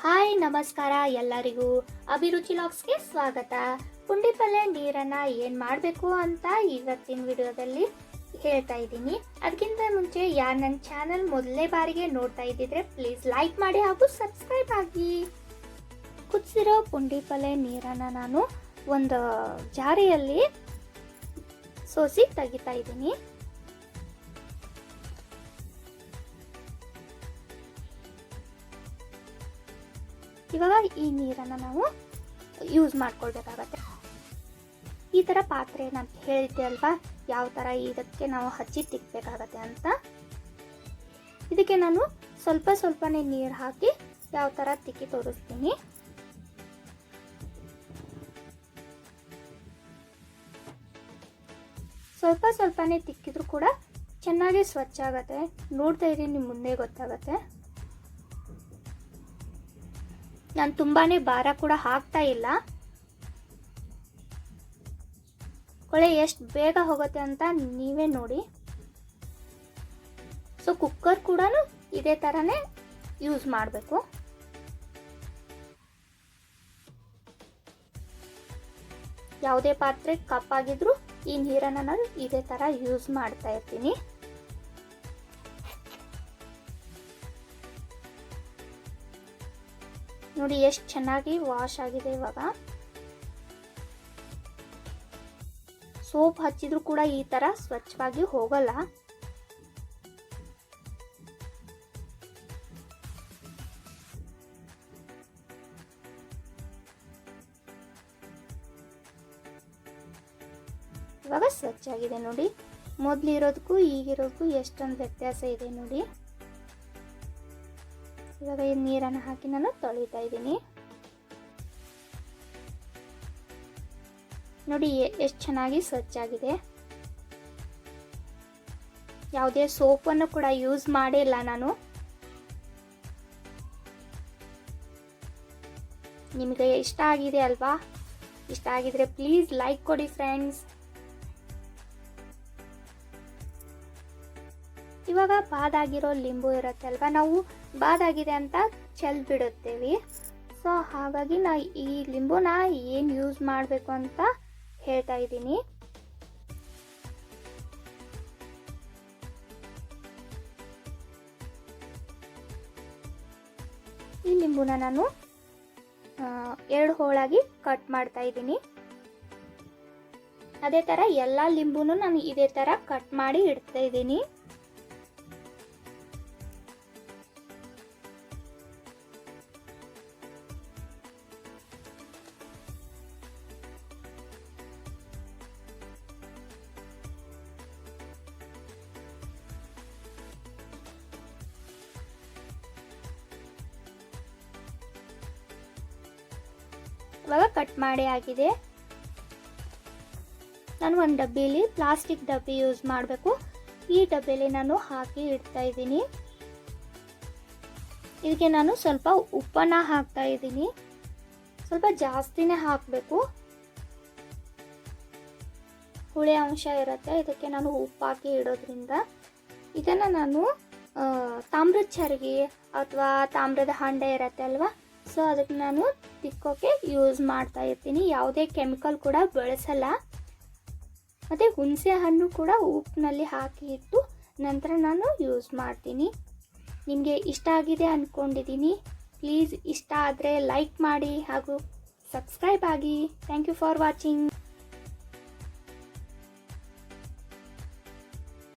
Hi ನಮಸ್ಕಾರ ಎಲ್ಲರಿಗೂ ಅಭಿರುಚಿ ಲಾಗ್ಸ್ಗೆ ಸ್ವಾಗತ. ಪುಂಡಿ ಪಲ್ಯ ನೀರನ್ನು ಏನು ಮಾಡಬೇಕು ಅಂತ ಇವತ್ತಿನ ವಿಡಿಯೋದಲ್ಲಿ ಹೇಳ್ತಾ ಇದ್ದೀನಿ. ಅದಕ್ಕಿಂತ ಮುಂಚೆ ಯಾರು ನನ್ನ ಚಾನಲ್ ಮೊದಲನೇ ಬಾರಿಗೆ ನೋಡ್ತಾ ಇದ್ದಿದ್ರೆ ಪ್ಲೀಸ್ ಲೈಕ್ ಮಾಡಿ ಹಾಗೂ ಸಬ್ಸ್ಕ್ರೈಬ್ ಆಗಿ. ಕುದಿಸಿರೋ ಪುಂಡಿ ಪಲ್ಯ ನೀರನ್ನು ನಾನು ಒಂದು ಜಾರಿಯಲ್ಲಿ ಸೋಸಿ ತೆಗಿತಾ ಇದ್ದೀನಿ. ಇವಾಗ ಈ ನೀರನ್ನು ನಾವು ಯೂಸ್ ಮಾಡ್ಕೊಳ್ಬೇಕಾಗತ್ತೆ. ಈ ಥರ ಪಾತ್ರೆ ನಾನು ಹೇಳಿದ್ದೆ ಅಲ್ವಾ, ಯಾವ ಥರ ಇದಕ್ಕೆ ನಾವು ಹಚ್ಚಿ ತಿಕ್ಕಬೇಕಾಗತ್ತೆ ಅಂತ. ಇದಕ್ಕೆ ನಾನು ಸ್ವಲ್ಪನೇ ನೀರು ಹಾಕಿ ಯಾವ ಥರ ತಿಕ್ಕಿ ತೋರಿಸ್ತೀನಿ. ಸ್ವಲ್ಪನೇ ತಿಕ್ಕಿದ್ರು ಕೂಡ ಚೆನ್ನಾಗಿ ಸ್ವಚ್ಛ ಆಗತ್ತೆ. ನೋಡ್ತಾ ಇರಿ, ನಿಮ್ಮ ಮುಂದೆ ಗೊತ್ತಾಗತ್ತೆ. ನಾನು ತುಂಬಾನೇ ಭಾರ ಕೂಡ ಹಾಕ್ತಾ ಇಲ್ಲ. ಕೊಳೆ ಎಷ್ಟು ಬೇಗ ಹೋಗುತ್ತೆ ಅಂತ ನೀವೇ ನೋಡಿ. ಸೊ ಕುಕ್ಕರ್ ಕೂಡ ಇದೇ ಥರನೇ ಯೂಸ್ ಮಾಡಬೇಕು. ಯಾವುದೇ ಪಾತ್ರೆ ಕಪ್ಪಾಗಿದ್ರು ಈ ನೀರನ್ನು ನಾನು ಇದೇ ಥರ ಯೂಸ್ ಮಾಡ್ತಾ ಇರ್ತೀನಿ. ನೋಡಿ ಎಷ್ಟು ಚೆನ್ನಾಗಿ ವಾಶ್ ಆಗಿದೆ. ಇವಾಗ ಸೋಪ್ ಹಚ್ಚಿದ್ರು ಕೂಡ ಈ ತರ ಸ್ವಚ್ಛವಾಗಿ ಹೋಗಲ್ಲ. ಇವಾಗ ಸ್ವಚ್ಛ ಆಗಿದೆ ನೋಡಿ. ಮೊದಲಿರೋದಕ್ಕೂ ಈಗಿರೋದಕ್ಕೂ ಎಷ್ಟೊಂದು ವ್ಯತ್ಯಾಸ ಇದೆ ನೋಡಿ. ಇವಾಗ ಈ ನೀರನ್ನು ಹಾಕಿ ನಾನು ತೊಳಿತಾ ಇದ್ದೀನಿ. ನೋಡಿ ಎಷ್ಟು ಚೆನ್ನಾಗಿ ಸ್ವಚ್ಛ ಆಗಿದೆ. ಯಾವುದೇ ಸೋಪನ್ನು ಕೂಡ ಯೂಸ್ ಮಾಡಿಲ್ಲ ನಾನು. ನಿಮಗೆ ಇಷ್ಟ ಆಗಿದೆ ಅಲ್ವಾ? ಇಷ್ಟ ಆಗಿದ್ರೆ ಪ್ಲೀಸ್ ಲೈಕ್ ಕೊಡಿ ಫ್ರೆಂಡ್ಸ್. ಇವಾಗ ಬಾದಾಗಿರೋ ಲಿಂಬು ಇರುತ್ತೆ ಅಲ್ವಾ, ನಾವು ಬಾದಾಗಿದೆ ಅಂತ ಚೆಲ್ ಬಿಡುತ್ತೇವೆ. ಸೊ ಹಾಗಾಗಿ ನಾ ಈ ಲಿಂಬುನ ಏನು ಯೂಸ್ ಮಾಡಬೇಕು ಅಂತ ಹೇಳ್ತಾ ಇದ್ದೀನಿ. ಈ ಲಿಂಬುನ ನಾನು 2 ಹೋಳಾಗಿ ಕಟ್ ಮಾಡ್ತಾ ಇದ್ದೀನಿ. ಅದೇ ಥರ ಎಲ್ಲ ಲಿಂಬುನು ನಾನು ಇದೇ ಥರ ಕಟ್ ಮಾಡಿ ಇಡ್ತಾ ಇದ್ದೀನಿ. ಇವಾಗ ಕಟ್ ಮಾಡಿ ಆಗಿದೆ. ನಾನು ಒಂದು ಡಬ್ಬಿಲಿ ಪ್ಲಾಸ್ಟಿಕ್ ಡಬ್ಬಿ ಯೂಸ್ ಮಾಡಬೇಕು. ಈ ಡಬ್ಬಿಲಿ ನಾನು ಹಾಕಿ ಇಡ್ತಾ ಇದ್ದೀನಿ. ಇದಕ್ಕೆ ನಾನು ಸ್ವಲ್ಪ ಉಪ್ಪನ್ನ ಹಾಕ್ತಾ ಇದ್ದೀನಿ. ಸ್ವಲ್ಪ ಜಾಸ್ತಿನೇ ಹಾಕಬೇಕು. ಹುಳಿ ಅಂಶ ಇರುತ್ತೆ, ಇದಕ್ಕೆ ನಾನು ಉಪ್ಪು ಹಾಕಿ ಇಡೋದ್ರಿಂದ. ಇದನ್ನು ನಾನು ತಾಮ್ರದ ಚರಿಗೆ ಅಥವಾ ತಾಮ್ರದ ಹಂಡೆ ಇರುತ್ತೆ ಅಲ್ವಾ, ಸೊ ಅದಕ್ಕೆ ನಾನು ತಿಕ್ಕೋಕೆ ಯೂಸ್ ಮಾಡ್ತಾ ಇರ್ತೀನಿ. ಯಾವುದೇ ಕೆಮಿಕಲ್ ಕೂಡ ಬಳಸಲ್ಲ. ಮತ್ತು ಹುಣಸೆ ಹಣ್ಣು ಕೂಡ ಉಪ್ಪಿನಲ್ಲಿ ಹಾಕಿ ಇಟ್ಟು ನಂತರ ನಾನು ಯೂಸ್ ಮಾಡ್ತೀನಿ. ನಿಮಗೆ ಇಷ್ಟ ಆಗಿದೆ ಅಂದ್ಕೊಂಡಿದ್ದೀನಿ. ಪ್ಲೀಸ್ ಇಷ್ಟ ಆದರೆ ಲೈಕ್ ಮಾಡಿ ಹಾಗೂ ಸಬ್ಸ್ಕ್ರೈಬ್ ಆಗಿ. Thank you for watching.